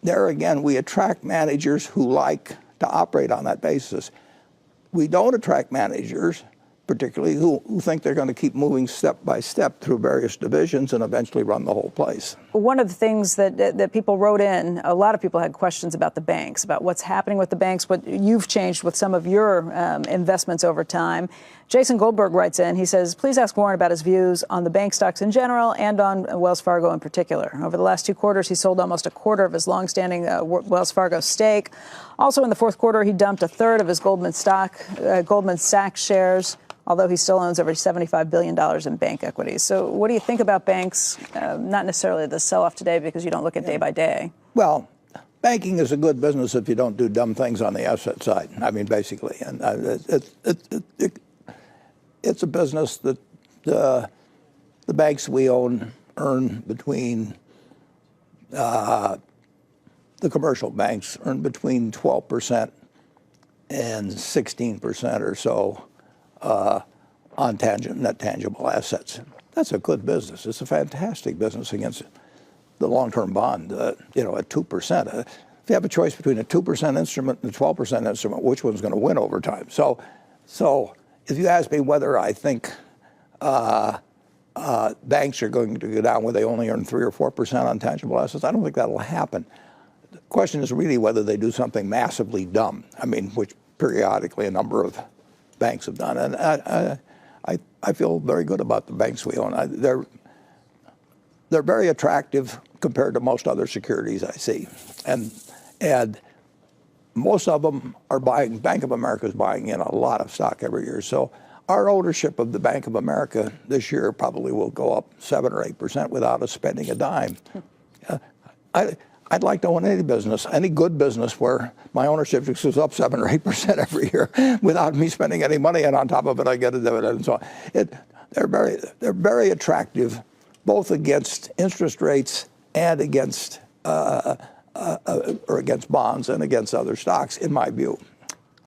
there again, we attract managers who like to operate on that basis. We don't attract managers, particularly who think they're going to keep moving step by step through various divisions and eventually run the whole place. One of the things that people wrote in, a lot of people had questions about the banks, about what's happening with the banks, what you've changed with some of your investments over time. Jason Goldberg writes in, he says, please ask Warren about his views on the bank stocks in general and on Wells Fargo in particular. Over the last 2 quarters, he sold almost a quarter of his longstanding Wells Fargo stake. Also in the fourth quarter, he dumped a third of his Goldman Sachs shares, although he still owns over $75 billion in bank equities. So what do you think about banks? Not necessarily the sell-off today because you don't look at day by day. Well, banking is a good business if you don't do dumb things on the asset side. I mean, basically. And it's a business that the banks we own earn between, the commercial banks earn between 12% and 16% or so on net tangible assets. That's a good business. It's a fantastic business against the long-term bond, at 2%. If you have a choice between a 2% instrument and a 12% instrument, which one's going to win over time? So if you ask me whether I think banks are going to go down where they only earn 3 or 4% on tangible assets, I don't think that'll happen. The question is really whether they do something massively dumb. I mean, which periodically a number of banks have done, and I feel very good about the banks we own. They're very attractive compared to most other securities I see, and most of them are buying. Bank of America is buying in a lot of stock every year. So our ownership of the Bank of America this year probably will go up 7 or 8% without us spending a dime. I'd like to own any business, any good business where my ownership goes up 7 or 8% every year without me spending any money, and on top of it, I get a dividend and so on. They're very attractive, both against interest rates and against or against bonds and against other stocks, in my view.